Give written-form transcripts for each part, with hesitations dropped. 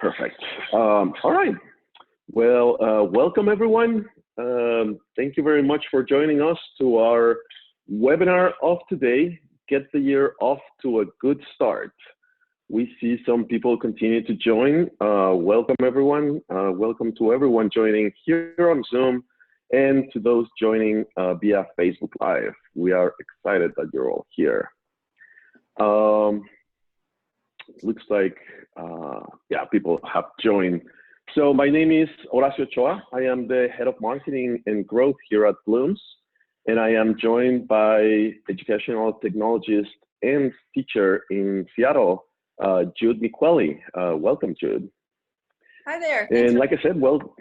Perfect. All right. Well, welcome everyone. Thank you very much for joining us to our webinar of today, Get the Year Off to a Good Start. We see some people continue to join. Welcome everyone. Welcome to everyone joining here on Zoom and to those joining via Facebook Live. We are excited that you're all here. Looks like, yeah, people have joined. So my name is Horacio Ochoa. I am the head of marketing and growth here at Bloomz, and I am joined by educational technologist and teacher in Seattle, Jude Miqueli. Welcome, Jude. Hi there. And like I said, well,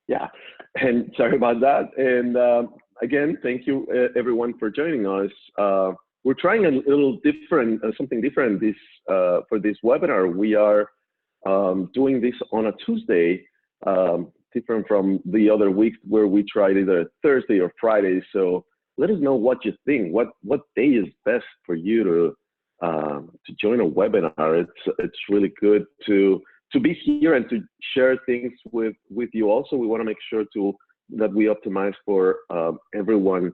yeah, and sorry about that. And again, thank you everyone for joining us. We're trying a little different, something different this for this webinar. We are doing this on a Tuesday, different from the other weeks where we tried either Thursday or Friday. So let us know what you think. What day is best for you to join a webinar? It's really good to be here and to share things with you. Also, we want to make sure that we optimize for everyone.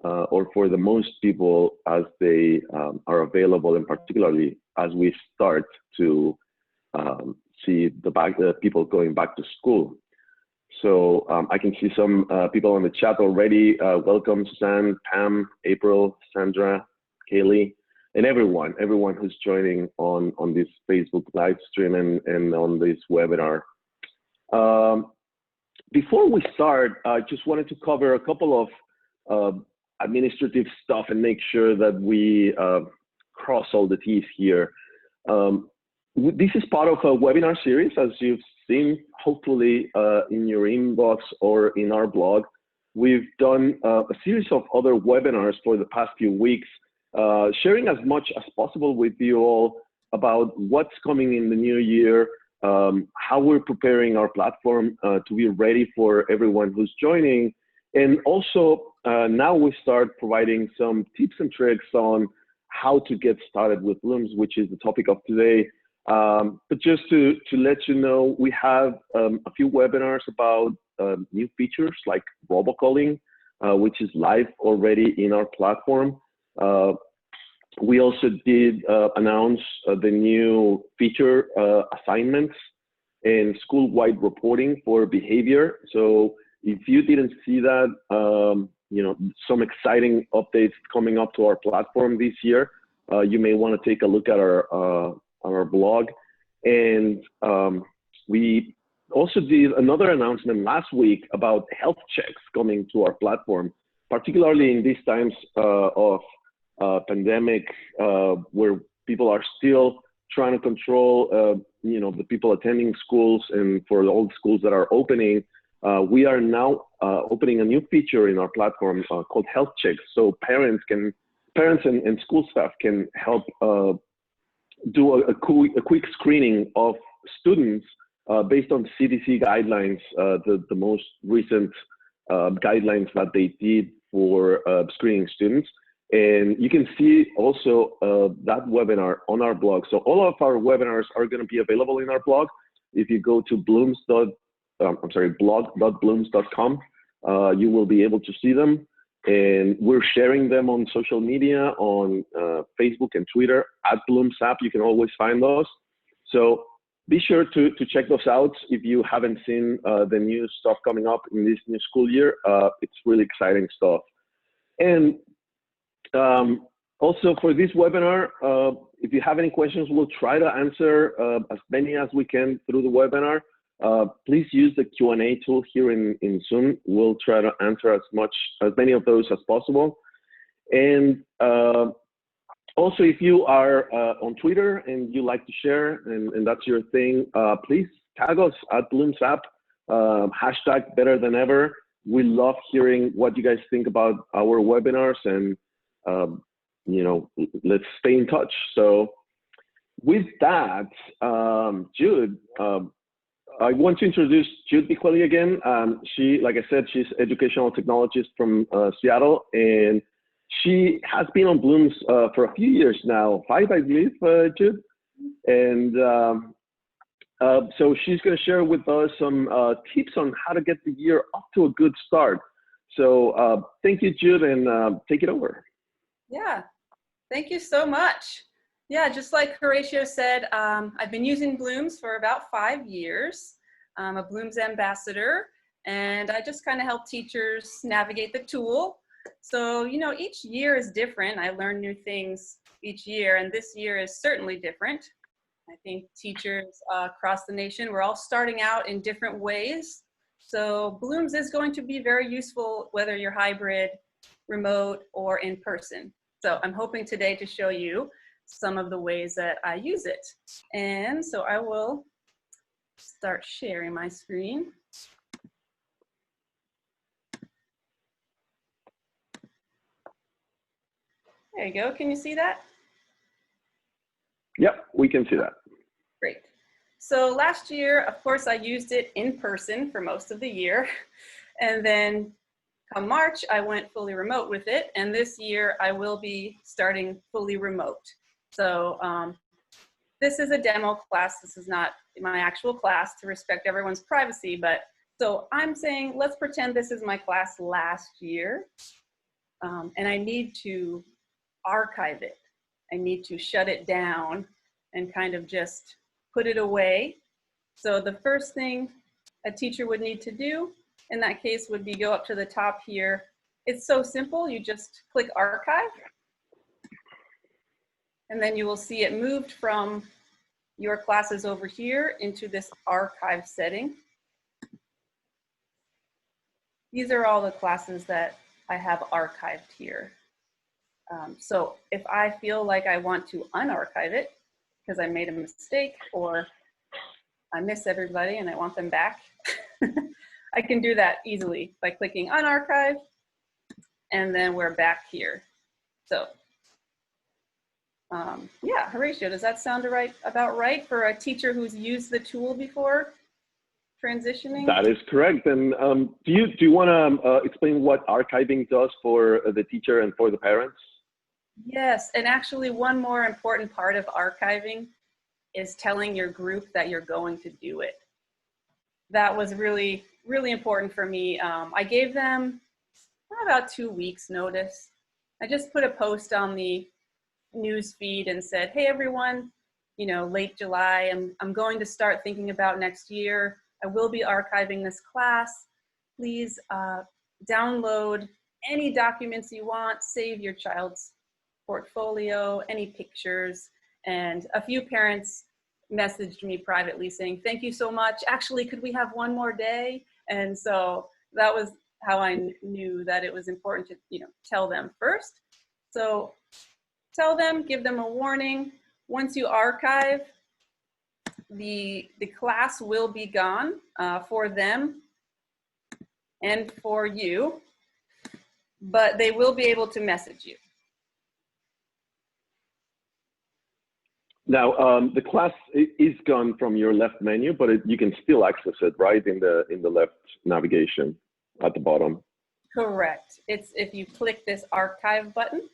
Or for the most people as they are available, and particularly as we start to see the people going back to school. So I can see some people on the chat already. Welcome, Suzanne, Pam, April, Sandra, Kaylee, and everyone who's joining on this Facebook live stream and on this webinar. Before we start, I just wanted to cover a couple of administrative stuff and make sure that we cross all the T's here. This is part of a webinar series, as you've seen, hopefully in your inbox or in our blog. We've done a series of other webinars for the past few weeks, sharing as much as possible with you all about what's coming in the new year, how we're preparing our platform to be ready for everyone who's joining. And also, now we start providing some tips and tricks on how to get started with Bloomz, which is the topic of today. But just to let you know, we have a few webinars about new features like robocalling, which is live already in our platform. We also did announce the new feature assignments and school-wide reporting for behavior. So if you didn't see that, you know, some exciting updates coming up to our platform this year. You may want to take a look at our blog. And we also did another announcement last week about health checks coming to our platform, particularly in these times of pandemic, where people are still trying to control, you know, the people attending schools, and for all the schools that are opening. We are now opening a new feature in our platform called Health Checks. So parents and school staff can help do a quick screening of students based on CDC guidelines, the most recent guidelines that they did for screening students. And you can see also that webinar on our blog. So all of our webinars are going to be available in our blog. If you go to blog.bloomz.com, you will be able to see them. And we're sharing them on social media, on Facebook and Twitter, at Bloomz app. You can always find those. So be sure to check those out if you haven't seen the new stuff coming up in this new school year. It's really exciting stuff. And also for this webinar, if you have any questions, we'll try to answer as many as we can through the webinar. Please use the Q&A tool here in Zoom. We'll try to answer as many of those as possible. And also, if you are on Twitter and you like to share, and that's your thing, please tag us at Bloomz app, hashtag better than ever. We love hearing what you guys think about our webinars, and you know, let's stay in touch. So with that, Jude, I want to introduce Jude Miqueli again. She, like I said, she's educational technologist from Seattle, and she has been on Bloomz for a few years now, 5, I believe, Jude. And So she's going to share with us some tips on how to get the year off to a good start. So thank you, Jude, and take it over. Yeah, thank you so much. Yeah, just like Horatio said, I've been using Bloomz for about 5 years. I'm a Bloomz ambassador, and I just kind of help teachers navigate the tool. So, you know, each year is different. I learn new things each year, and this year is certainly different. I think teachers across the nation, we're all starting out in different ways. So Bloomz is going to be very useful whether you're hybrid, remote, or in person. So I'm hoping today to show you some of the ways that I use it. And so I will start sharing my screen. There you go. Can you see that? Yep, we can see that. Great. So last year, of course, I used it in person for most of the year. And then come March, I went fully remote with it. And this year, I will be starting fully remote. So this is a demo class. This is not my actual class to respect everyone's privacy. But so I'm saying, let's pretend this is my class last year. And I need to archive it. I need to shut it down and kind of just put it away. So the first thing a teacher would need to do in that case would be go up to the top here. It's so simple, you just click archive. And then you will see it moved from your classes over here into this archive setting. These are all the classes that I have archived here. So if I feel like I want to unarchive it because I made a mistake or I miss everybody and I want them back, I can do that easily by clicking unarchive, and then we're back here. So yeah, Horatio, does that sound about right for a teacher who's used the tool before transitioning? That is correct. And do you want to explain what archiving does for the teacher and for the parents? Yes, and actually one more important part of archiving is telling your group that you're going to do it. That was really, really important for me. I gave them about 2 weeks notice. I just put a post on the news feed and said, hey everyone, you know, late July, I'm going to start thinking about next year. I will be archiving this class. Please download any documents you want, save your child's portfolio, any pictures. And a few parents messaged me privately saying, thank you so much. Actually, could we have one more day? And so that was how I knew that it was important to, you know, tell them first. So tell them, give them a warning. Once you archive, the class will be gone for them and for you, but they will be able to message you. Now, the class is gone from your left menu, but you can still access it, right, in the left navigation at the bottom. Correct. It's if you click this archive button,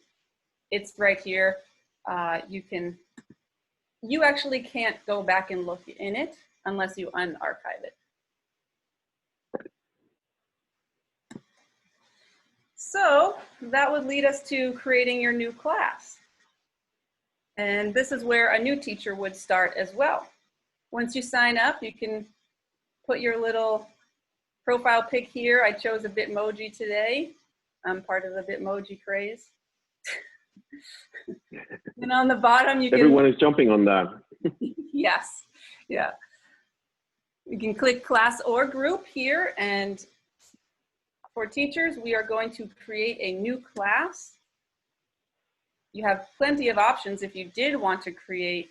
it's right here. You actually can't go back and look in it unless you unarchive it. So that would lead us to creating your new class. And this is where a new teacher would start as well. Once you sign up, you can put your little profile pic here. I chose a Bitmoji today. I'm part of the Bitmoji craze. And on the bottom, Everyone is jumping on that. Yes, yeah. You can click class or group here, and for teachers, we are going to create a new class. You have plenty of options if you did want to create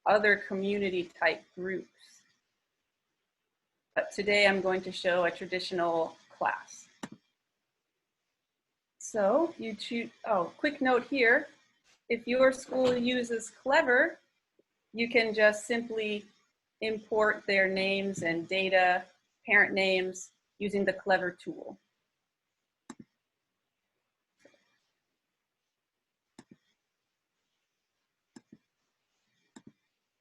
other community type groups. But today I'm going to show a traditional class. So you choose, quick note here, if your school uses Clever, you can just simply import their names and data, parent names, using the Clever tool.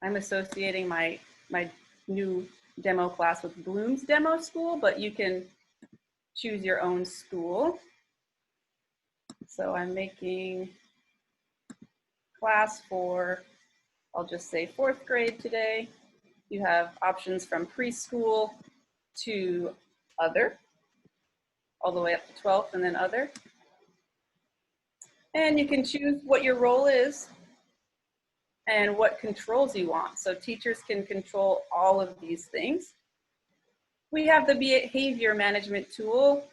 I'm associating my new demo class with Bloomz Demo School, but you can choose your own school. So I'm making class for, I'll just say 4th grade today. You have options from preschool to other, all the way up to 12th and then other. And you can choose what your role is and what controls you want. So teachers can control all of these things. We have the behavior management tool,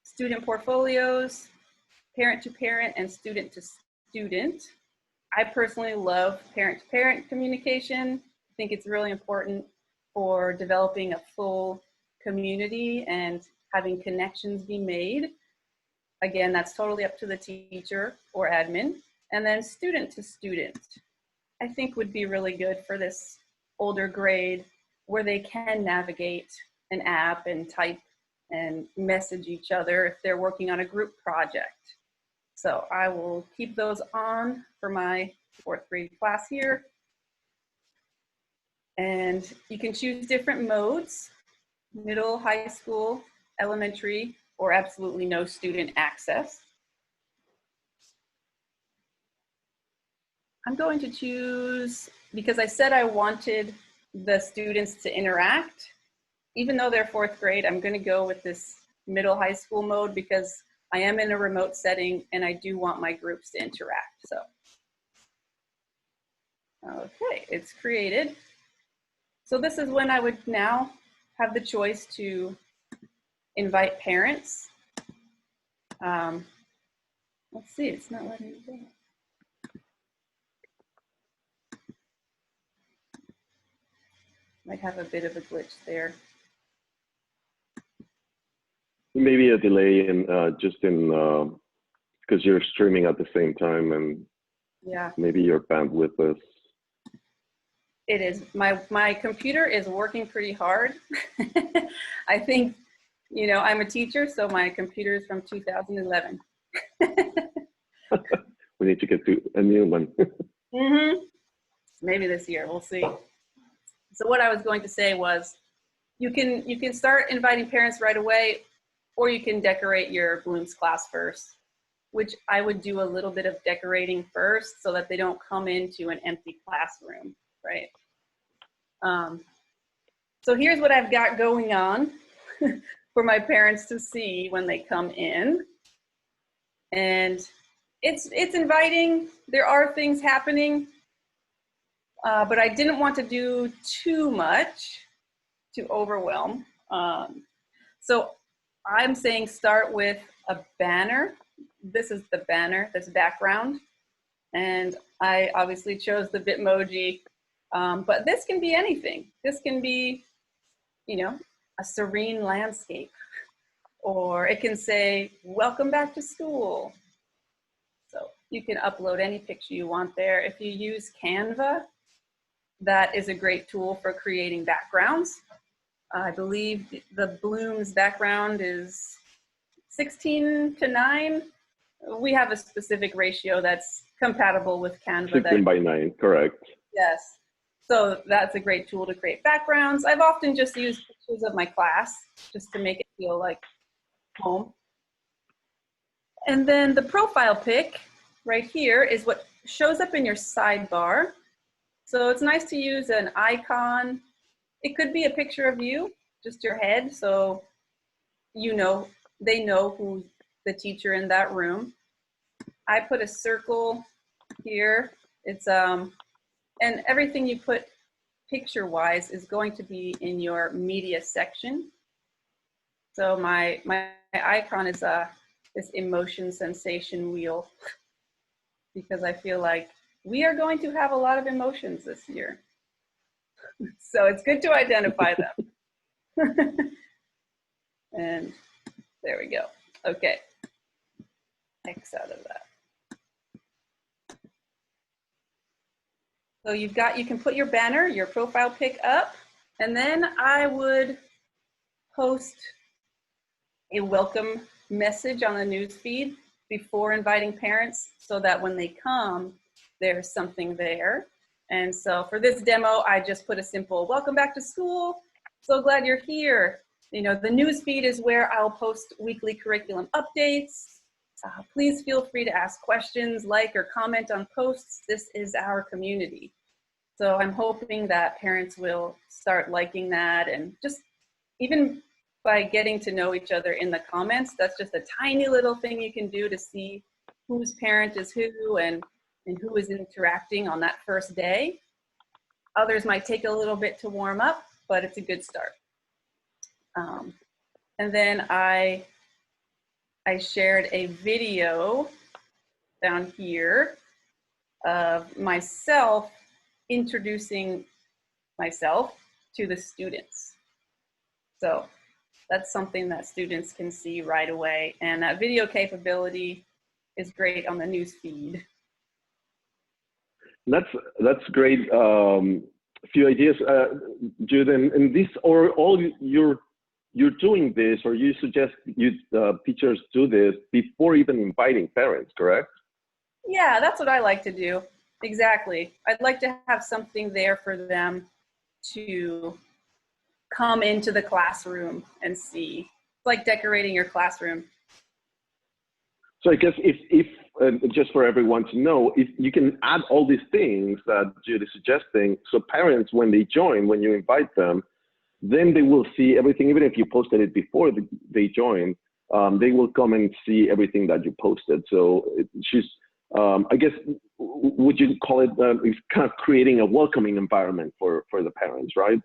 student portfolios, parent to parent and student to student. I personally love parent to parent communication. I think it's really important for developing a full community and having connections be made. Again, that's totally up to the teacher or admin. And then student to student, I think would be really good for this older grade where they can navigate an app and type and message each other if they're working on a group project. So I will keep those on for my 4th grade class here. And you can choose different modes, middle, high school, elementary, or absolutely no student access. I'm going to choose, because I said I wanted the students to interact, even though they're 4th grade, I'm going to go with this middle high school mode because I am in a remote setting and I do want my groups to interact. So, okay, it's created. So this is when I would now have the choice to invite parents. Let's see, it's not letting me go. Might have a bit of a glitch there. Maybe a delay in because you're streaming at the same time, and yeah, maybe your bandwidth is. It is. My computer is working pretty hard. I think, you know, I'm a teacher, so my computer is from 2011. We need to get to a new one. Maybe this year, we'll see. So what I was going to say was, you can start inviting parents right away, or you can decorate your Bloomz class first, which I would do a little bit of decorating first so that they don't come into an empty classroom, right? So here's what I've got going on for my parents to see when they come in. And it's inviting. There are things happening, but I didn't want to do too much to overwhelm. So I'm saying start with a banner. This is the banner, this background. And I obviously chose the Bitmoji, but this can be anything. This can be, you know, a serene landscape, or it can say, welcome back to school. So you can upload any picture you want there. If you use Canva, that is a great tool for creating backgrounds. I believe the Bloomz background is 16:9. We have a specific ratio that's compatible with Canva. 16:9, correct. Yes. So that's a great tool to create backgrounds. I've often just used pictures of my class just to make it feel like home. And then the profile pic right here is what shows up in your sidebar. So it's nice to use an icon. It could be a picture of you, just your head, so you know, they know who's the teacher in that room. I put a circle here. It's and everything you put picture-wise is going to be in your media section. So my icon is this emotion sensation wheel, because I feel like we are going to have a lot of emotions this year. So it's good to identify them. And there we go. Okay. X out of that. So you can put your banner, your profile pic up, and then I would post a welcome message on the news feed before inviting parents so that when they come, there's something there. And so for this demo, I just put a simple welcome back to school. So glad you're here. You know, the news feed is where I'll post weekly curriculum updates. Please feel free to ask questions, like or comment on posts. This is our community. So I'm hoping that parents will start liking that, and just even by getting to know each other in the comments, that's just a tiny little thing you can do to see whose parent is who and who is interacting on that first day. Others might take a little bit to warm up, but it's a good start. And then I shared a video down here of myself introducing myself to the students. So that's something that students can see right away. And that video capability is great on the news feed. That's great. A few ideas, Jude, and this, or all you're doing this, or you suggest teachers do this before even inviting parents, correct? Yeah, that's what I like to do. Exactly. I'd like to have something there for them to come into the classroom and see. It's like decorating your classroom. So I guess if just for everyone to know, if you can add all these things that Jude is suggesting, so parents, when they join, when you invite them, then they will see everything. Even if you posted it before they join, they will come and see everything that you posted. So she's, I guess, would you call it, it's kind of creating a welcoming environment for the parents, right?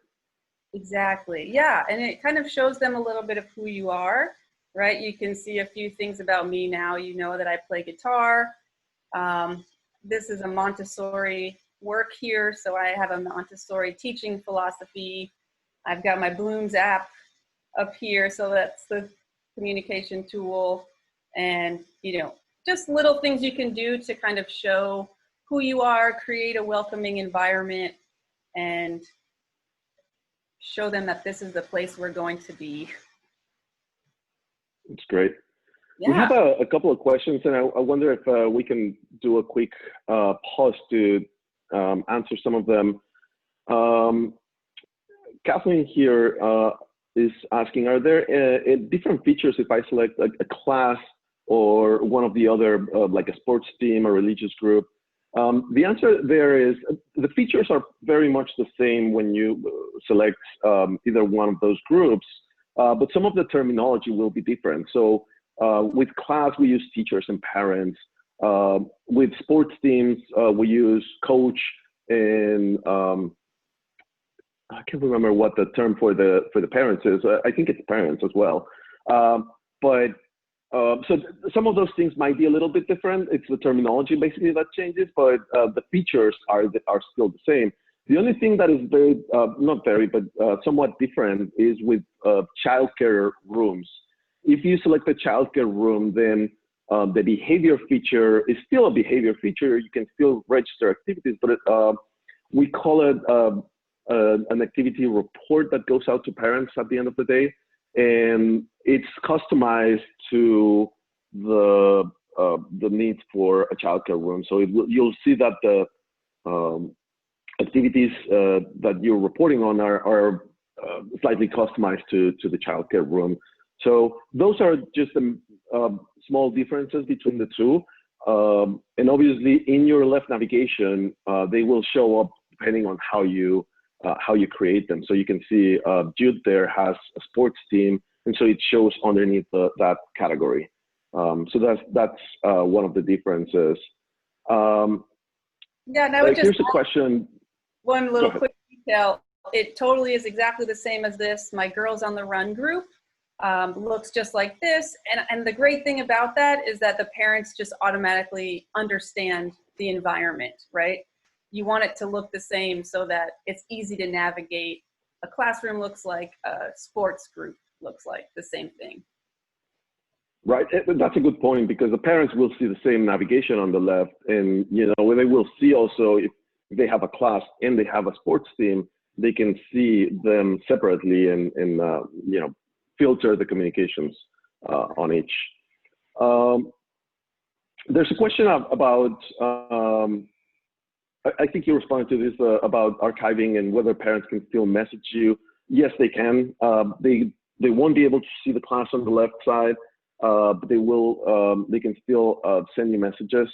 Exactly. Yeah, and it kind of shows them a little bit of who you are. Right, you can see a few things about me now. You know that I play guitar. This is a Montessori work here, so I have a Montessori teaching philosophy. I've got my Bloomz app up here, so that's the communication tool. And, you know, just little things you can do to kind of show who you are, create a welcoming environment, and show them that this is the place we're going to be. It's great. Yeah. We have a couple of questions, and I wonder if we can do a quick pause to answer some of them. Kathleen here is asking, are there different features if I select a class or one of the other, like a sports team or religious group? The answer there is the features are very much the same when you select either one of those groups. But some of the terminology will be different. So with class, we use teachers and parents. With sports teams, we use coach, and I can't remember what the term for the parents is. I think it's parents as well. So some of those things might be a little bit different. It's the terminology basically that changes, but the features are still the same. The only thing that is very, not very, but somewhat different is with childcare rooms. If you select a childcare room, then the behavior feature is still a behavior feature. You can still register activities, but we call it an activity report that goes out to parents at the end of the day. And it's customized to the needs for a childcare room. So you'll see that the activities that you're reporting on are slightly customized to the childcare room. So those are just small differences between the two. And obviously in your left navigation, they will show up depending on how you create them. So you can see Jude there has a sports team, and so it shows underneath that category. So that's one of the differences. Yeah, and I would just here's a question. One little quick detail. It totally is exactly the same as this. My Girls on the Run group looks just like this. And the great thing about that is that the parents just automatically understand the environment, right? You want it to look the same so that it's easy to navigate. A classroom looks like a sports group looks like the same thing. Right, that's a good point, because the parents will see the same navigation on the left, and they will see also if they have a class and they have a sports team, they can see them separately and filter the communications on each. There's a question about I think you responded to this about archiving and whether parents can still message you. Yes, they can. They won't be able to see the class on the left side, but they will. They can still send you messages.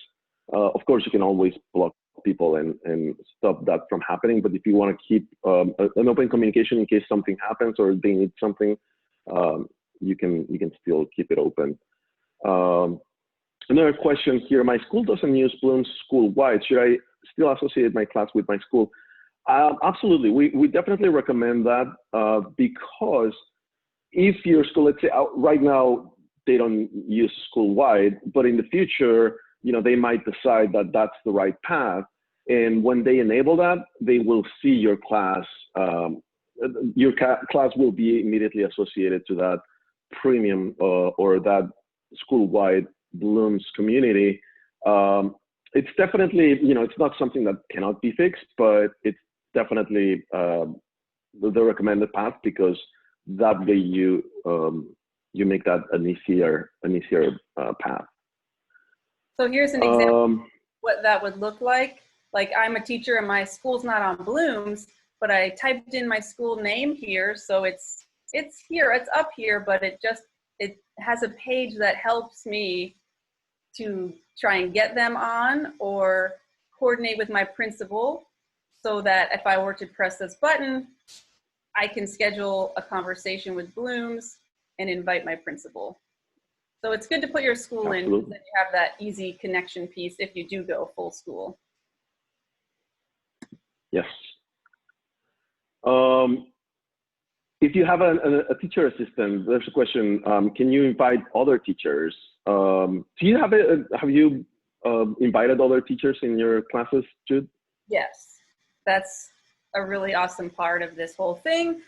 Of course, you can always block people and stop that from happening. But if you want to keep an open communication in case something happens or they need something, you can still keep it open. Another question here. My school doesn't use Bloomz school-wide. Should I still associate my class with my school? Absolutely. We definitely recommend that because if your school, let's say right now, they don't use school-wide, but in the future, they might decide that that's the right path. And when they enable that, they will see your class. Class will be immediately associated to that premium or that school-wide Bloomz community. It's definitely, it's not something that cannot be fixed, but it's definitely the recommended path because that way you make that an easier path. So here's an example what that would look like. Like I'm a teacher and my school's not on Bloomz, but I typed in my school name here, so it's here, it's up here, but it has a page that helps me to try and get them on or coordinate with my principal so that if I were to press this button, I can schedule a conversation with Bloomz and invite my principal. So it's good to put your school in so that you have that easy connection piece if you do go full school. Yes. If you have a teacher assistant, there's a question, can you invite other teachers? Have you invited other teachers in your classes, Jude? Yes, that's a really awesome part of this whole thing.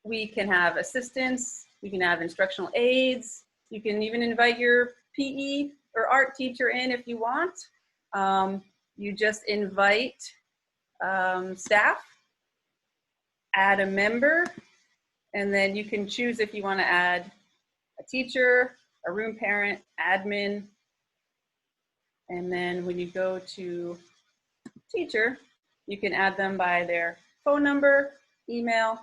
We can have assistants, we can have instructional aides, you can even invite your PE or art teacher in if you want. You just invite staff, add a member, and then you can choose if you want to add a teacher, a room parent, admin, and then when you go to teacher, you can add them by their phone number, email,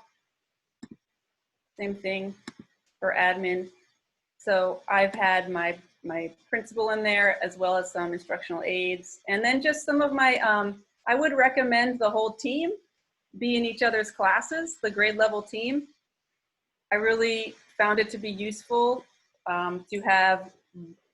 same thing for admin. So I've had my principal in there as well as some instructional aides, and then just some of my, I would recommend the whole team be in each other's classes, the grade level team. I really found it to be useful to have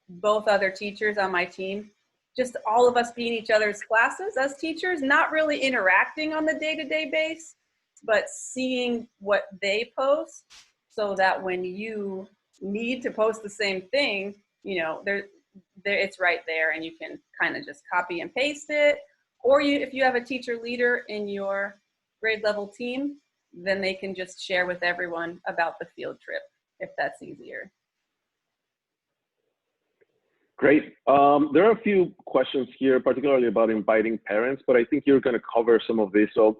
both other teachers on my team, just all of us be in each other's classes as teachers, not really interacting on the day-to-day base, but seeing what they post so that when you need to post the same thing, it's right there and you can kind of just copy and paste it. Or if you have a teacher leader in your grade level team, then they can just share with everyone about the field trip if that's easier. Great. There are a few questions here, particularly about inviting parents, but I think you're going to cover some of this. So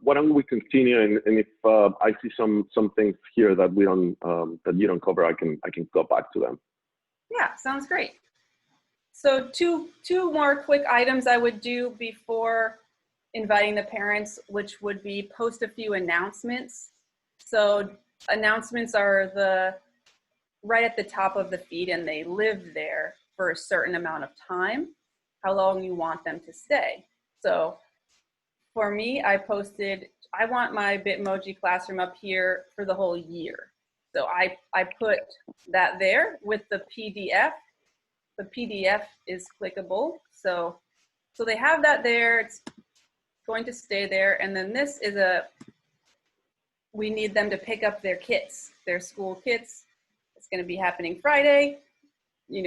why don't we continue? And if I see some things here that we don't that you don't cover, I can go back to them. Yeah, sounds great. So two more quick items I would do before inviting the parents, which would be post a few announcements. So announcements are right at the top of the feed and they live there for a certain amount of time, how long you want them to stay. So for me, I want my Bitmoji classroom up here for the whole year. So I put that there with the PDF. The PDF is clickable. So they have that there. It's going to stay there. And then this is we need them to pick up their kits, their school kits. It's going to be happening Friday.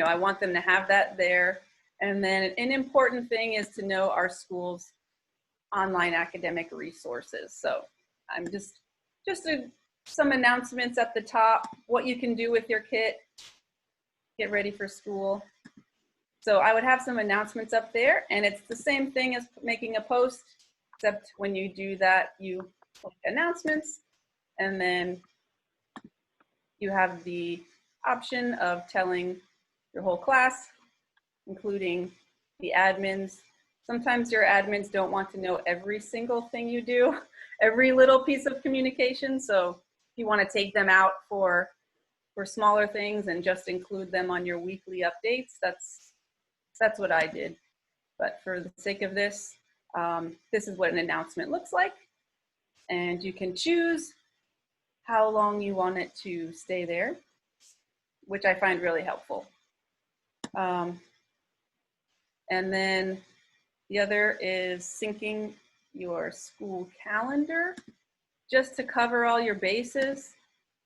I want them to have that there. And then an important thing is to know our school's online academic resources. So I'm just some announcements at the top, what you can do with your kit, get ready for school. So I would have some announcements up there, and it's the same thing as making a post, except when you do that, you click announcements, and then you have the option of telling your whole class, including the admins, sometimes your admins don't want to know every single thing you do, every little piece of communication. So if you want to take them out for smaller things and just include them on your weekly updates, that's what I did. But for the sake of this, this is what an announcement looks like. And you can choose how long you want it to stay there, which I find really helpful. And then the other is syncing your school calendar, just to cover all your bases.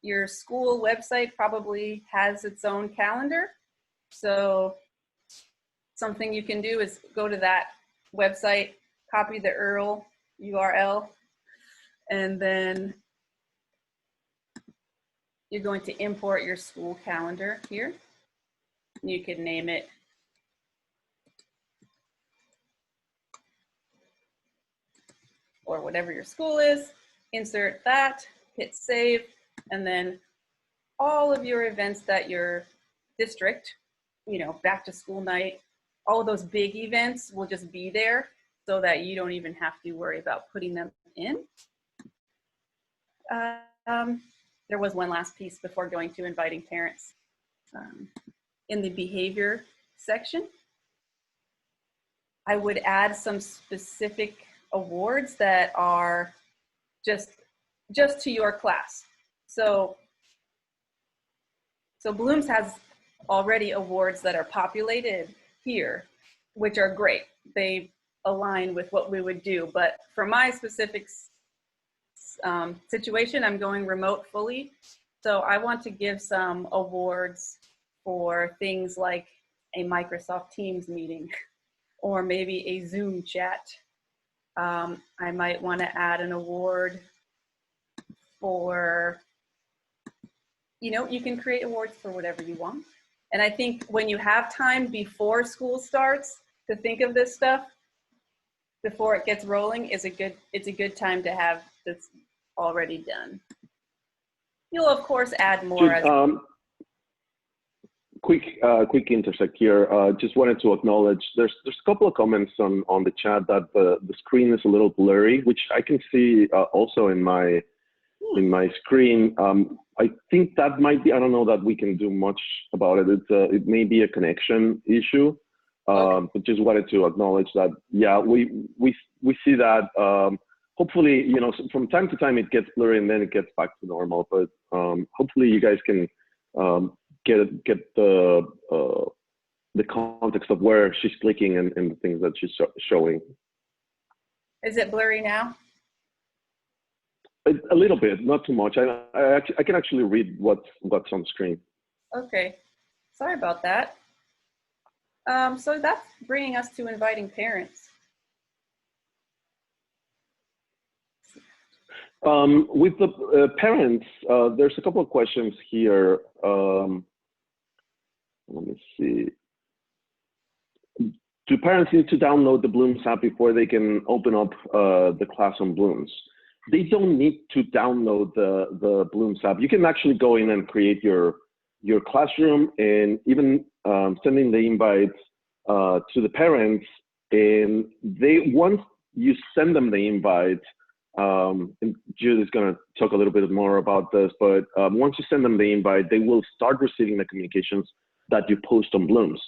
Your school website probably has its own calendar. So something you can do is go to that website, copy the URL, and then you're going to import your school calendar here. You can name it or whatever your school is, insert that, hit save, and then all of your events that your district, back to school night, all of those big events will just be there so that you don't even have to worry about putting them in. There was one last piece before going to inviting parents. In the behavior section, I would add some specific awards that are just to your class. So Bloomz has already awards that are populated here, which are great. They align with what we would do. But for my specific situation, I'm going remote fully. So I want to give some awards for things like a Microsoft Teams meeting or maybe a Zoom chat. I might want to add an award for, you can create awards for whatever you want. And I think when you have time before school starts to think of this stuff, before it gets rolling, it's a good time to have this already done. You'll of course add more. Jude, quick intersect here. Just wanted to acknowledge there's a couple of comments on the chat that the screen is a little blurry, which I can see also in my screen. I think that might be, I don't know that we can do much about it. It may be a connection issue, okay. But just wanted to acknowledge that. Yeah, we see that. Hopefully, from time to time it gets blurry and then it gets back to normal. But hopefully you guys can get the context of where she's clicking and the things that she's showing. Is it blurry now? A little bit, not too much. I can actually read what's on screen. Okay. Sorry about that. So that's bringing us to inviting parents. With the parents, there's a couple of questions here. Let me see. Do parents need to download the Bloomz app before they can open up the class on Bloomz? They don't need to download the Bloomz app. You can actually go in and create your classroom, and even sending the invites to the parents. And once you send them the invite, and Jude is going to talk a little bit more about this, but once you send them the invite, they will start receiving the communications that you post on Bloomz.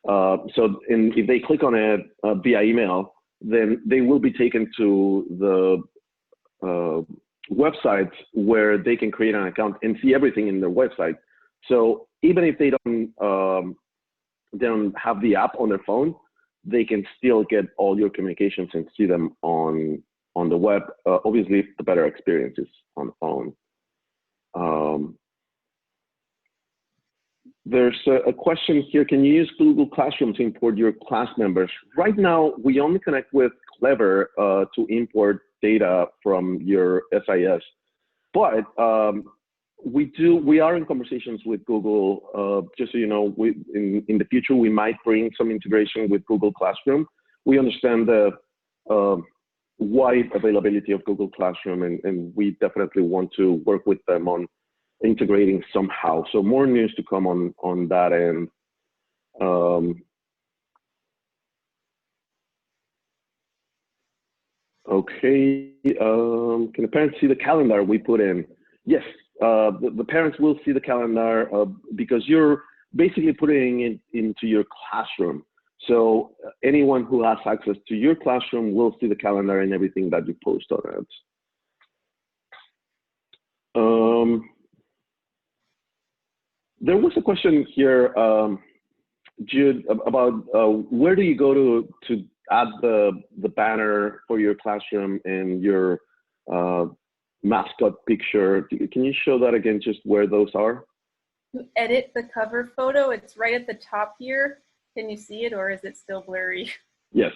If they click on it via email, then they will be taken to the website where they can create an account and see everything in their website. So even if they don't have the app on their phone, they can still get all your communications and see them on the web. Obviously, the better experience is on the phone. There's a question here. Can you use Google Classroom to import your class members? Right now, we only connect with Clever to import data from your SIS. But we are in conversations with Google. Just so you know, in the future, we might bring some integration with Google Classroom. We understand the wide availability of Google Classroom, and we definitely want to work with them on integrating somehow. So more news to come on that end. Okay, can the parents see the calendar we put in? Yes, the parents will see the calendar because you're basically putting it into your classroom. So anyone who has access to your classroom will see the calendar and everything that you post on it. There was a question here, Jude, about where do you go to add the banner for your classroom and your mascot picture? Can you show that again, just where those are? To edit the cover photo, it's right at the top here. Can you see it, or is it still blurry? Yes.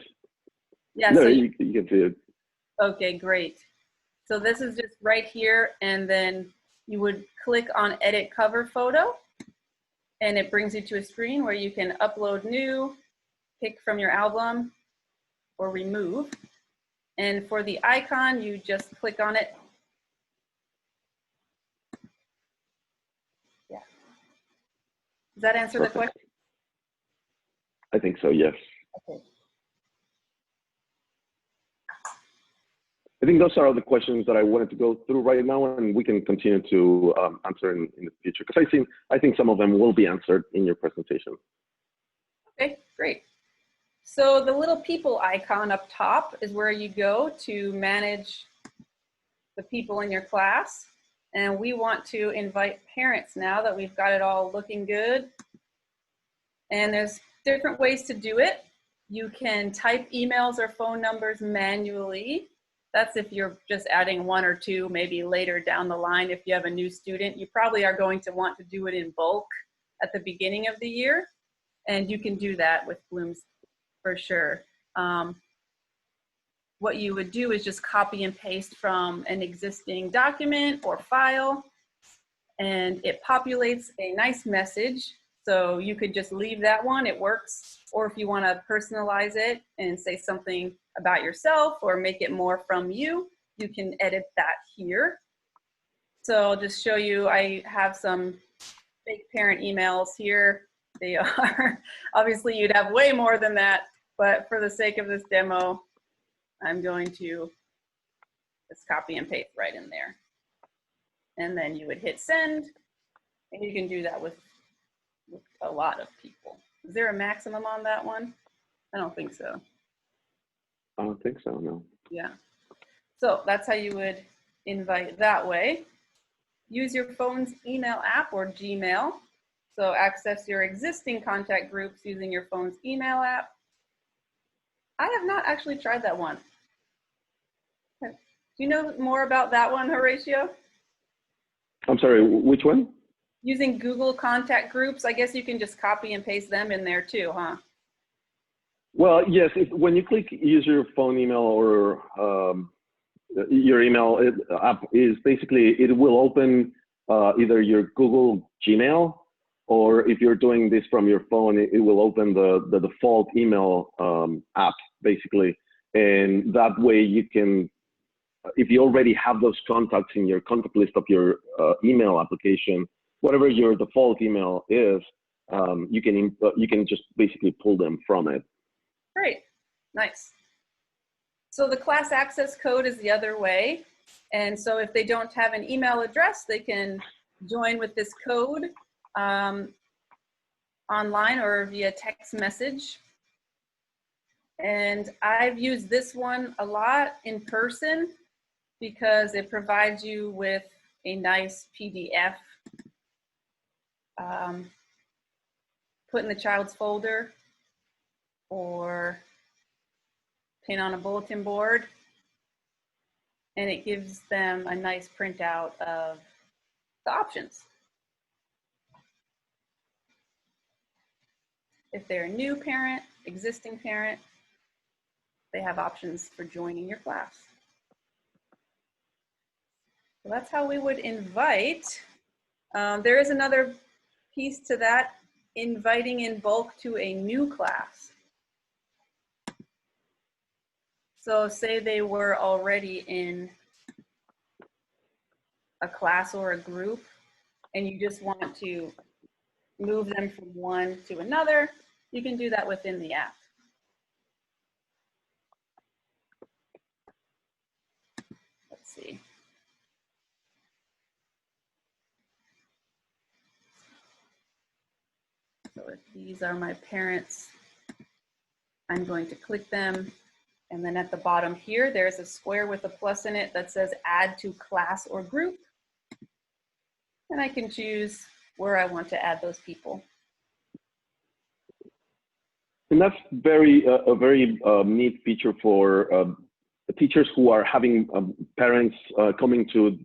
Yeah, No, so you can see it. okay, great. So this is just right here, and then you would click on edit cover photo, and it brings you to a screen where you can upload new, pick from your album, or remove. And for the icon, you just click on it. Yeah. Does that answer Perfect. the question? I think so, yes. Okay. I think those are all the questions that I wanted to go through right now, and we can continue to answer in the future, because I think some of them will be answered in your presentation. Okay, great. So the little people icon up top is where you go to manage the people in your class. And we want to invite parents now that we've got it all looking good. And there's different ways to do it. You can type emails or phone numbers manually. That's if you're just adding one or two, maybe later down the line. If you have a new student, you probably are going to want to do it in bulk at the beginning of the year. And you can do that with Bloomz for sure. What you would do is just copy and paste from an existing document or file, and it populates a nice message. So you could just leave that one, it works. Or if you want to personalize it and say something about yourself or make it more from you, you can edit that here. So I'll just show you, I have some fake parent emails here. They are, obviously you'd have way more than that, but for the sake of this demo, I'm going to just copy and paste right in there. And then you would hit send, and you can do that with a lot of people. Is there a maximum on that one? I don't think so. I don't think so, no. Yeah. So that's how you would invite that way. Use your phone's email app or Gmail. So access your existing contact groups using your phone's email app. I have not actually tried that one. Do you know more about that one, Horatio? I'm sorry, which one? Using Google contact groups, I guess you can just copy and paste them in there too, huh? Well, yes, when you click use your phone email or your email app, is basically, it will open either your Google Gmail, or if you're doing this from your phone, it will open the default email app, basically. And that way you can, if you already have those contacts in your contact list of your email application, whatever your default email is, you can just basically pull them from it. Great, nice. So the class access code is the other way. And so if they don't have an email address, they can join with this code online or via text message. And I've used this one a lot in person because it provides you with a nice PDF. Put in the child's folder or pin on a bulletin board, and it gives them a nice printout of the options. If they're a new parent, existing parent, they have options for joining your class. So that's how we would invite. There is another piece to that, inviting in bulk to a new class. So say they were already in a class or a group, and you just want to move them from one to another, you can do that within the app. see. So if these are my parents, I'm going to click them. And then at the bottom here, there's a square with a plus in it that says add to class or group. And I can choose where I want to add those people. And that's a very neat feature for teachers who are having parents coming to,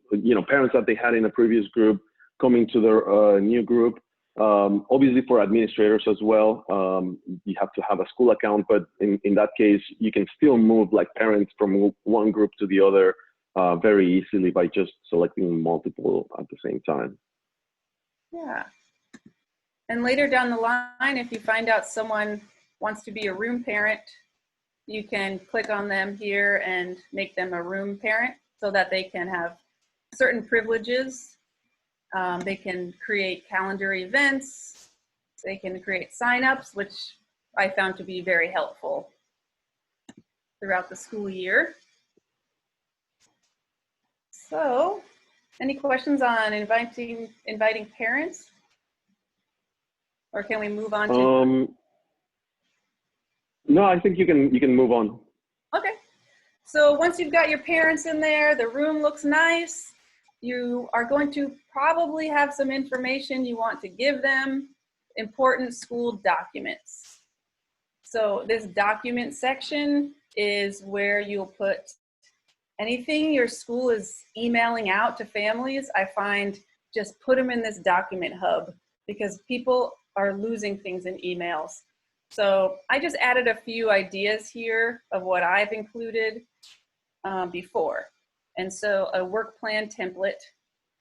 parents that they had in a previous group coming to their new group. Obviously for administrators as well, you have to have a school account, but in that case, you can still move like parents from one group to the other very easily by just selecting multiple at the same time. Yeah. And later down the line, if you find out someone wants to be a room parent, you can click on them here and make them a room parent so that they can have certain privileges. They can create calendar events. They can create signups, which I found to be very helpful throughout the school year. So, any questions on inviting parents? Or can we move on to? No, I think you can move on. Okay. So once you've got your parents in there, the room looks nice. You are going to probably have some information you want to give them, important school documents. So this document section is where you'll put anything your school is emailing out to families. I find just put them in this document hub because people are losing things in emails. So I just added a few ideas here of what I've included before. And so a work plan template.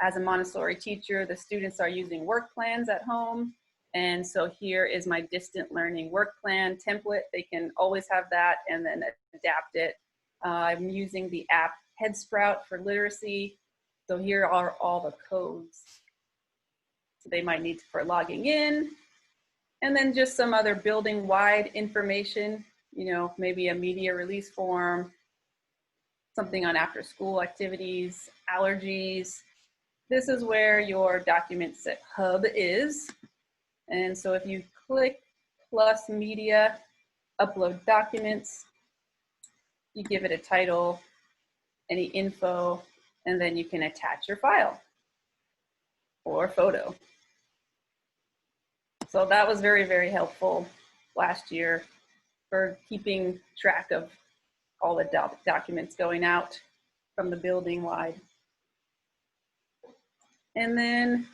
As a Montessori teacher, the students are using work plans at home. And so here is my distant learning work plan template. They can always have that and then adapt it. I'm using the app HeadSprout for literacy. So here are all the codes. So they might need for logging in. And then just some other building-wide information, maybe a media release form, something on after-school activities, allergies. This is where your documents hub is. And so if you click plus media, upload documents, you give it a title, any info, and then you can attach your file or photo. So that was very, very helpful last year for keeping track of all the documents going out from the building wide. And then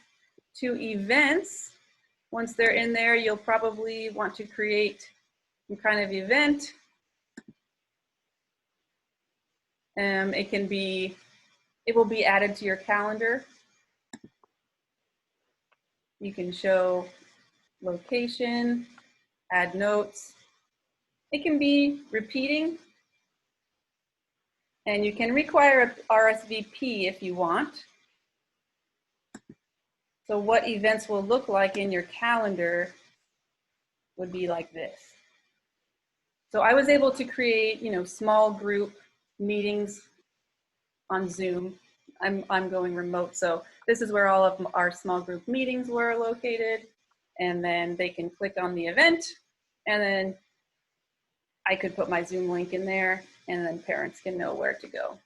to events, once they're in there, you'll probably want to create some kind of event. It will be added to your calendar. You can show location, add notes. It can be repeating, and you can require a RSVP if you want. So what events will look like in your calendar would be like this. So I was able to create, small group meetings on Zoom. I'm going remote, so this is where all of our small group meetings were located, and then they can click on the event, and then I could put my Zoom link in there, and then parents can know where to go.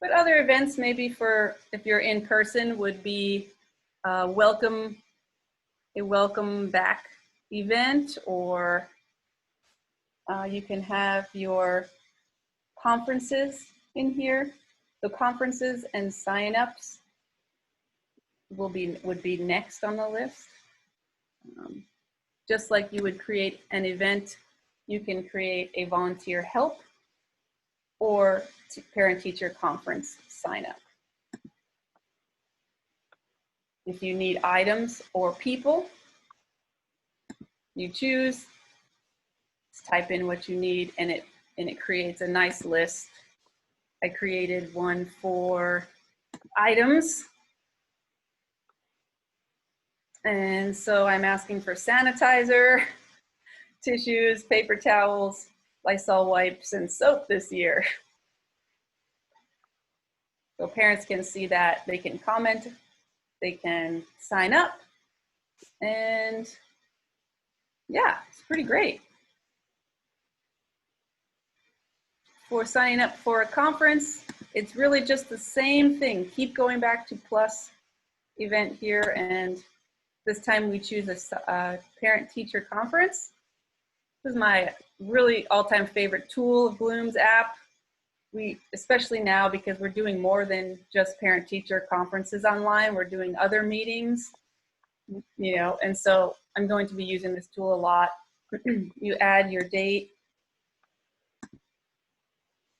But other events, maybe for if you're in person, would be a welcome back event, or you can have your conferences in here. The conferences and signups would be next on the list. Just like you would create an event, you can create a volunteer help or parent-teacher conference sign up. If you need items or people, you choose, type in what you need, and it creates a nice list. I created one for items. And so I'm asking for sanitizer, tissues, paper towels, Lysol wipes, and soap this year. So parents can see that, they can comment, they can sign up, and yeah, it's pretty great. For signing up for a conference, it's really just the same thing. Keep going back to plus event here, and this time we choose a parent-teacher conference. This is my really all-time favorite tool, Bloomz app. Especially now, because we're doing more than just parent-teacher conferences online, we're doing other meetings, you know, and so I'm going to be using this tool a lot. You add your date.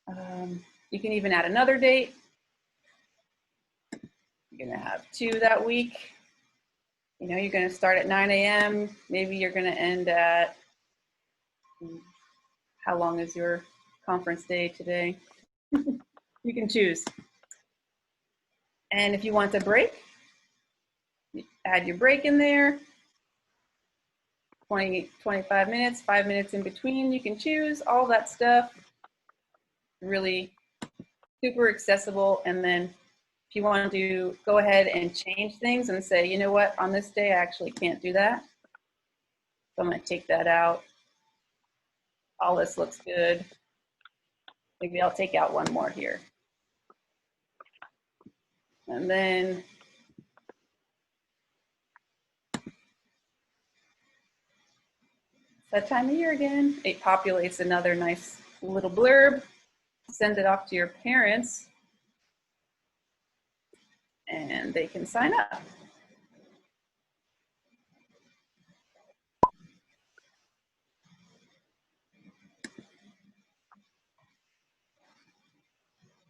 You can even add another date. You're gonna have 2 that week. You know, you're gonna start at 9 a.m. Maybe you're gonna end at, how long is your conference day today? You can choose. And if you want a break, you add your break in there. 20, 25 minutes, 5 minutes in between, you can choose all that stuff. Really super accessible. And then if you want to go ahead and change things and say, you know what, on this day I actually can't do that, so I'm going to take that out. All this looks good. Maybe I'll take out one more here. And then it's that time of year again. It populates another nice little blurb. Send it off to your parents, and they can sign up.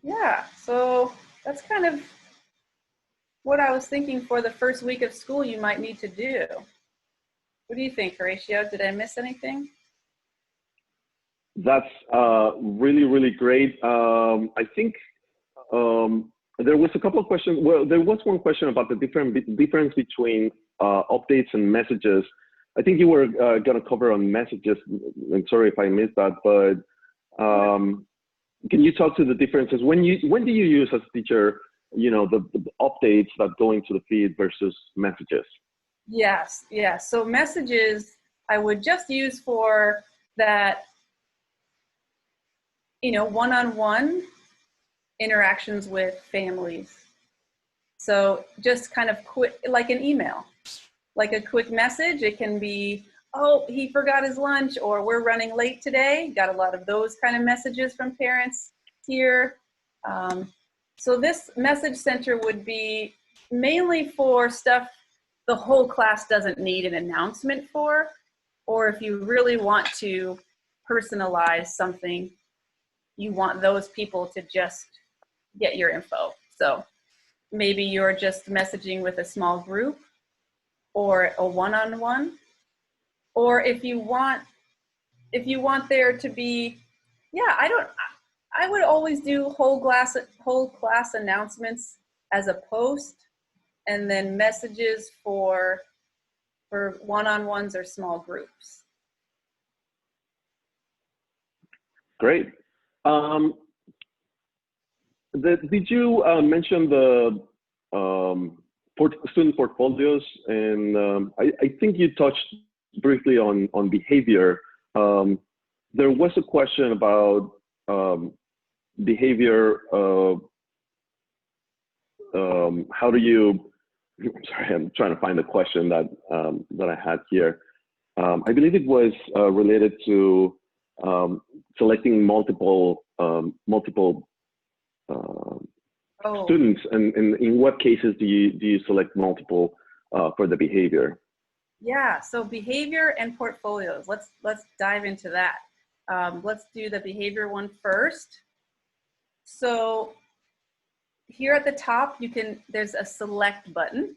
Yeah, so that's kind of what I was thinking for the first week of school you might need to do. What do you think, Horatio? Did I miss anything? That's really, really great. I think there was a couple of questions. Well, there was one question about the difference between updates and messages. I think you were going to cover on messages. I'm sorry if I missed that, but can you talk to the differences? When do you use as a teacher, you know, the updates that go into the feed versus messages? Yes, yes. So messages I would just use for that, you know, one-on-one interactions with families. So just kind of quick, like an email, like a quick message. It can be, oh, he forgot his lunch, or we're running late today. Got a lot of those kind of messages from parents here. So this message center would be mainly for stuff the whole class doesn't need an announcement for, or if you really want to personalize something, you want those people to just get your info. So maybe you're just messaging with a small group or a one-on-one, or if you want there to be, yeah, I would always do whole class announcements as a post, and then messages for one-on-ones or small groups. Great. Did you mention the student portfolios? And I think you touched briefly on behavior. There was a question about behavior. How do you? Sorry, I'm trying to find the question that I had here. I believe it was related to selecting multiple students, and in what cases do you select multiple for the behavior? Yeah, so behavior and portfolios. Let's dive into that. Let's do the behavior one first. So here at the top, there's a select button.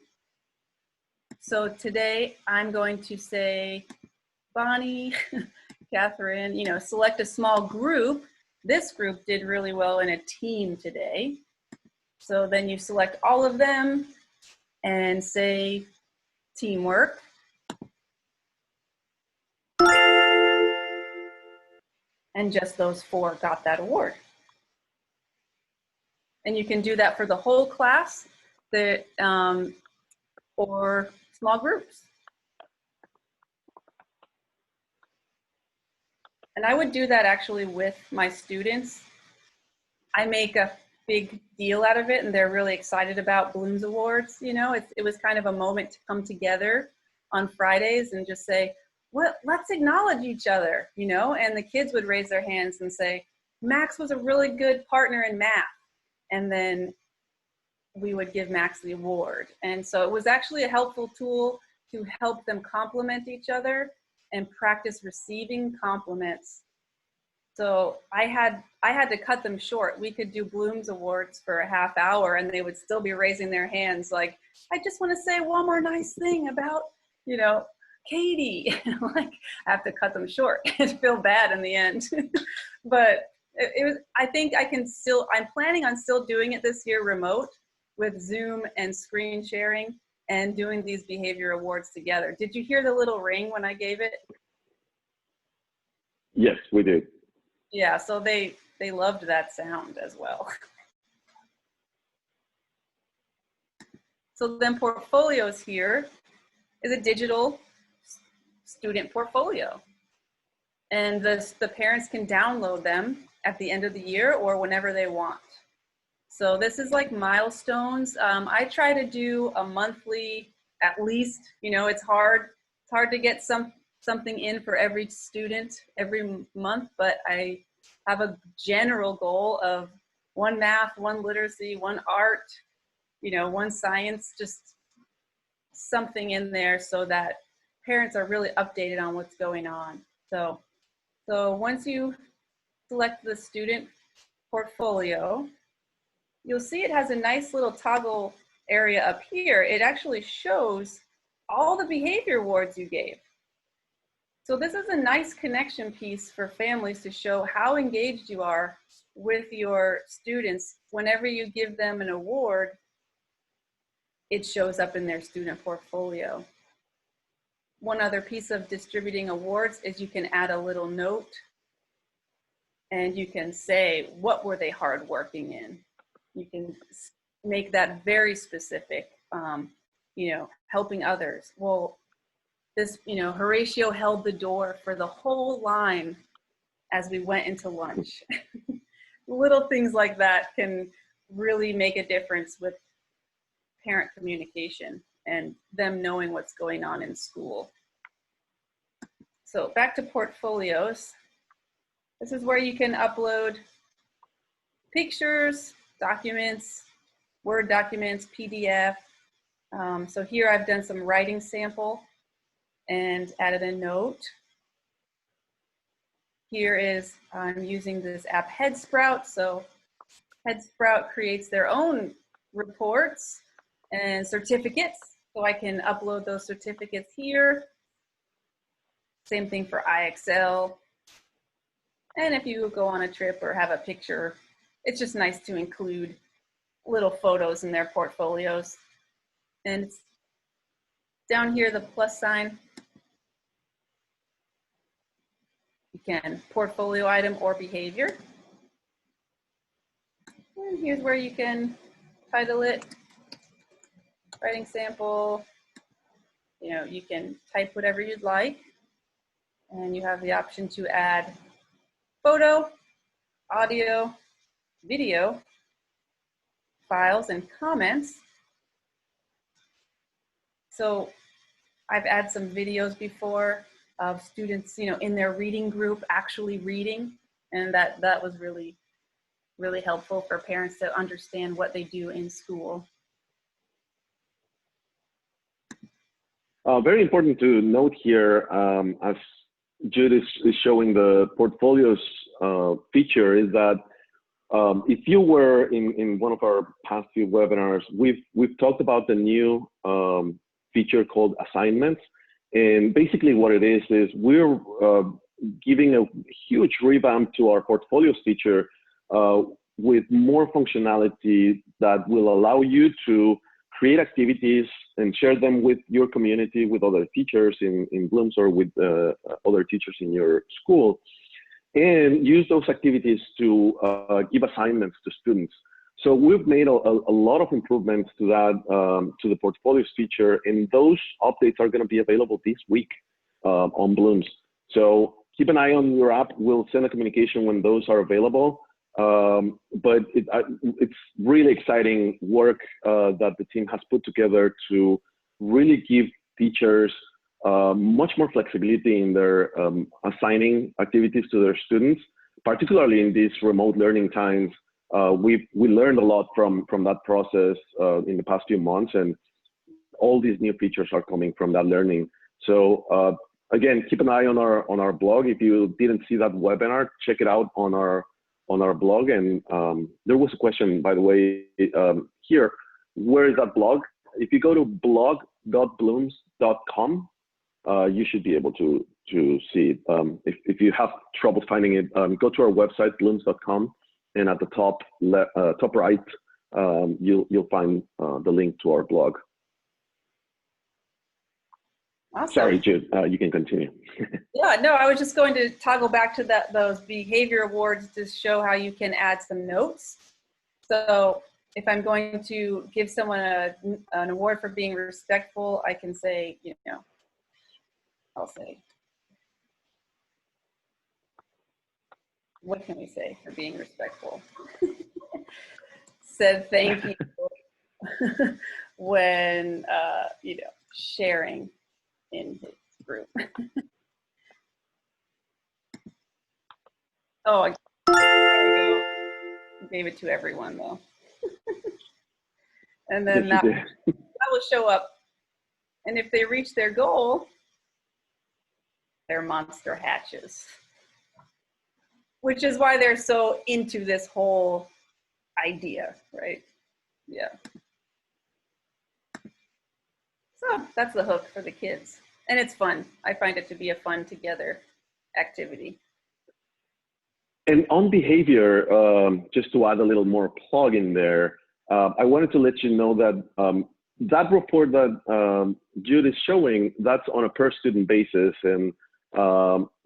So today I'm going to say, Bonnie, Catherine, you know, select a small group. This group did really well in a team today. So then you select all of them and say teamwork. And just those 4 got that award. And you can do that for the whole class or small groups. And I would do that actually with my students. I make a big deal out of it, and they're really excited about Bloomz Awards. You know, it was kind of a moment to come together on Fridays and just say, well, let's acknowledge each other, you know, and the kids would raise their hands and say, Max was a really good partner in math. And then we would give Max the award. And so it was actually a helpful tool to help them compliment each other and practice receiving compliments. So I had to cut them short. We could do Bloomz Awards for a half hour and they would still be raising their hands like, I just want to say one more nice thing about, you know, Katie. Like, I have to cut them short and feel bad in the end. But it was, I think I'm planning on still doing it this year remote with Zoom and screen sharing and doing these behavior awards together. Did you hear the little ring when I gave it? Yes, we did. Yeah, so they loved that sound as well. So then portfolios here is a digital student portfolio. And the parents can download them at the end of the year or whenever they want. So this is like milestones. I try to do a monthly, at least, you know, it's hard to get something in for every student every month, but I have a general goal of one math, one literacy, one art, you know, one science, just something in there so that parents are really updated on what's going on. So once you select the student portfolio, you'll see it has a nice little toggle area up here. It actually shows all the behavior awards you gave. So this is a nice connection piece for families to show how engaged you are with your students. Whenever you give them an award, it shows up in their student portfolio. One other piece of distributing awards is you can add a little note and you can say, what were they hardworking in? You can make that very specific, you know, helping others. Well, this, you know, Horatio held the door for the whole line as we went into lunch. Little things like that can really make a difference with parent communication and them knowing what's going on in school. So back to portfolios. This is where you can upload pictures, documents, Word documents, PDF. So here I've done some writing sample and added a note. Here is, I'm using this app HeadSprout. So HeadSprout creates their own reports and certificates. So I can upload those certificates here. Same thing for IXL. And if you go on a trip or have a picture, it's just nice to include little photos in their portfolios. And it's down here, the plus sign. You can portfolio item or behavior. And here's where you can title it, writing sample. You know, you can type whatever you'd like. And you have the option to add photo, audio, video, files, and comments. So I've added some videos before of students, you know, in their reading group actually reading, and that was really, really helpful for parents to understand what they do in school. Very important to note here, as Jude is showing the portfolios feature, is that if you were in one of our past few webinars, we've talked about the new feature called assignments. And basically what it is we're giving a huge revamp to our portfolios feature with more functionality that will allow you to create activities and share them with your community, with other teachers in Bloomz or with other teachers in your school, and use those activities to give assignments to students. So we've made a lot of improvements to that, to the portfolios feature, and those updates are going to be available this week on Bloomz. So keep an eye on your app. We'll send a communication when those are available. But it's really exciting work that the team has put together to really give teachers much more flexibility in their assigning activities to their students, particularly in these remote learning times. We learned a lot from that process in the past few months, and all these new features are coming from that learning. So again, keep an eye on our blog. If you didn't see that webinar, check it out on our blog. And there was a question, by the way, here. Where is that blog? If you go to blog.bloomz.com, you should be able to see it. If you have trouble finding it, go to our website, bloomz.com, and at the top right, you'll find the link to our blog. Awesome. Sorry, Jude, you can continue. Yeah, no, I was just going to toggle back to those behavior awards to show how you can add some notes. So if I'm going to give someone an award for being respectful, I can say, I'll say, what can we say for being respectful? Said thank you when, sharing in his group. Oh, I gave it to everyone though. And then that will show up. And if they reach their goal, their monster hatches. Which is why they're so into this whole idea, right? Yeah. So that's the hook for the kids. And it's fun. I find it to be a fun together activity. And on behavior, just to add a little more plug in there, I wanted to let you know that that report that Jude is showing, that's on a per student basis. And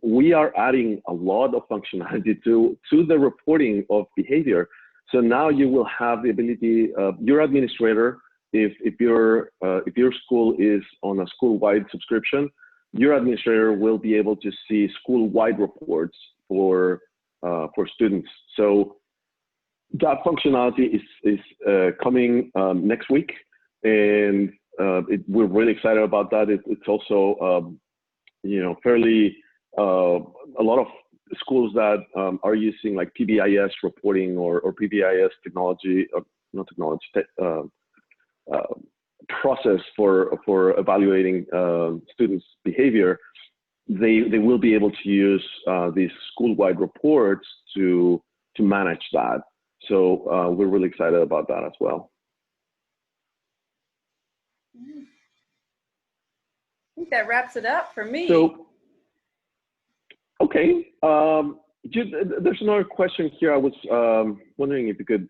we are adding a lot of functionality to the reporting of behavior. So now you will have the ability, your administrator, if your school is on a school-wide subscription, your administrator will be able to see school-wide reports for students. So that functionality is coming next week, and we're really excited about that. It's also fairly a lot of schools that are using like PBIS reporting or PBIS technology, not technology, process for evaluating students' behavior. They will be able to use these school-wide reports to manage that. So we're really excited about that as well. I think that wraps it up for me. So, okay. Jude, there's another question here. I was wondering if you could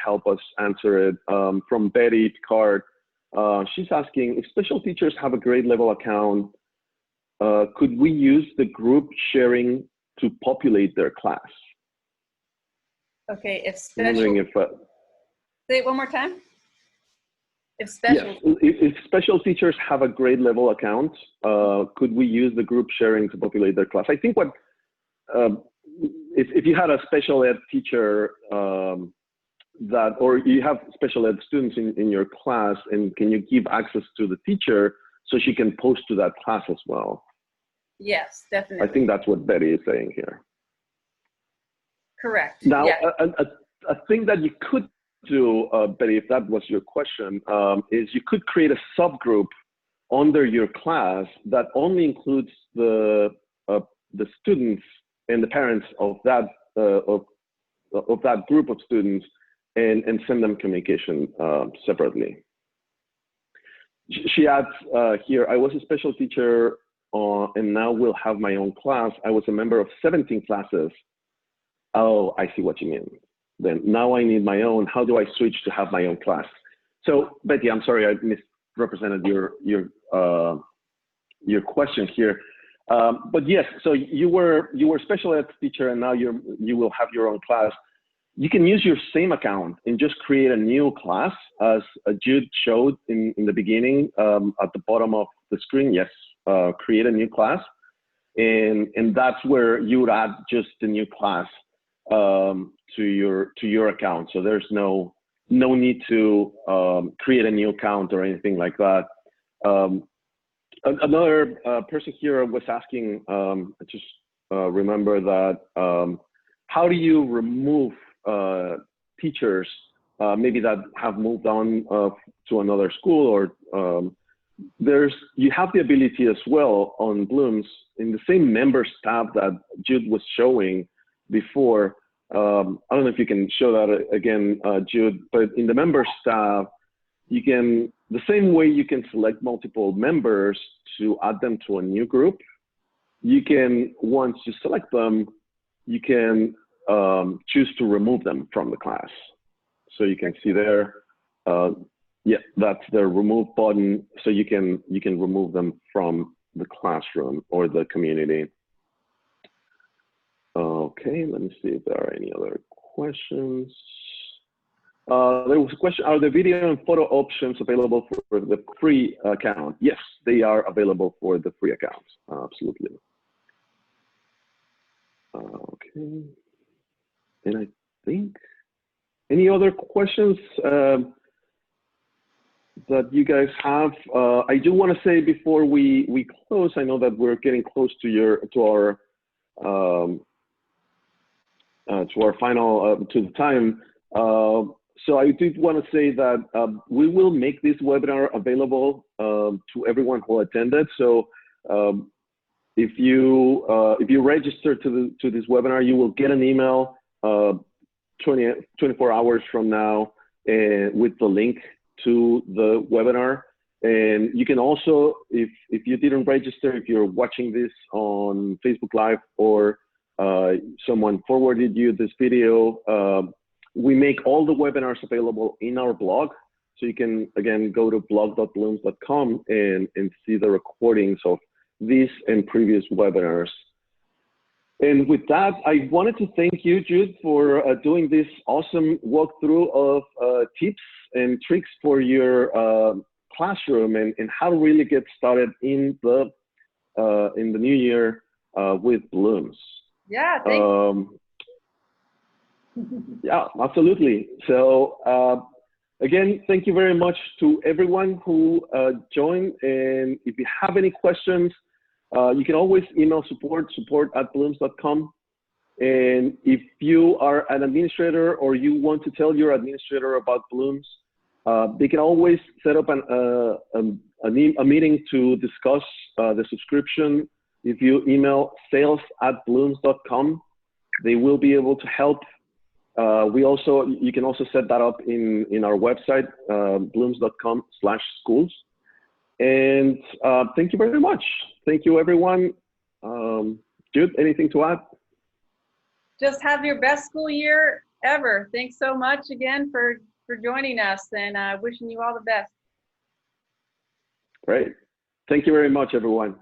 help us answer it from Betty Picard. She's asking, if special teachers have a grade level account, could we use the group sharing to populate their class? Okay, if I'm wondering if, say it one more time. If special teachers have a grade level account, could we use the group sharing to populate their class? I think what, if you had a special ed teacher or you have special ed students in your class, and can you give access to the teacher so she can post to that class as well? Yes, definitely. I think that's what Betty is saying here. Correct. Now, yeah. a thing that you could do, Betty, if that was your question, is you could create a subgroup under your class that only includes the students and the parents of that group of students, and send them communication separately. She adds here, I was a special teacher and now will have my own class. I was a member of 17 classes. Oh, I see what you mean. Then now I need my own. How do I switch to have my own class? So Betty, I'm sorry, I misrepresented your question here. But yes, so you were special ed teacher, and now you will have your own class. you can use your same account and just create a new class, as Jude showed in the beginning at the bottom of the screen. Yes, create a new class. And that's where you would add just the new class to your account. So there's no need to create a new account or anything like that. Another person here was asking, I just remember that, how do you remove teachers maybe that have moved on to another school, or you have the ability as well on Bloomz in the same members tab that Jude was showing before. I don't know if you can show that again, Jude, but in the members tab, you can, the same way you can select multiple members to add them to a new group, you can, once you select them, you can choose to remove them from the class. So you can see there, yeah, that's the remove button. So you can remove them from the classroom or the community. Okay, let me see if there are any other questions. There was a question, are the video and photo options available for the free account? Yes, they are available for the free account, absolutely. Okay, and I think, any other questions that you guys have? I do want to say before we close, I know that we're getting close to our final, to the time. So I did want to say that we will make this webinar available to everyone who attended. So if you register to this webinar, you will get an email 24 hours from now with the link to the webinar. And you can also, if you didn't register, if you're watching this on Facebook Live or someone forwarded you this video, we make all the webinars available in our blog. So you can, again, go to blog.bloomz.com and see the recordings of these and previous webinars. And with that, I wanted to thank you, Jude, for doing this awesome walkthrough of tips and tricks for your classroom and how to really get started in the new year with Bloomz. Yeah, thanks. Yeah, absolutely. So again, thank you very much to everyone who joined. And if you have any questions, you can always email support@bloomz.com. And if you are an administrator or you want to tell your administrator about Bloomz, they can always set up a meeting to discuss the subscription. If you email sales@bloomz.com, they will be able to help. You can also set that up in our website, bloomz.com/schools. And thank you very much. Thank you, everyone. Jude, anything to add? Just have your best school year ever. Thanks so much again for joining us, and wishing you all the best. Great. Thank you very much, everyone.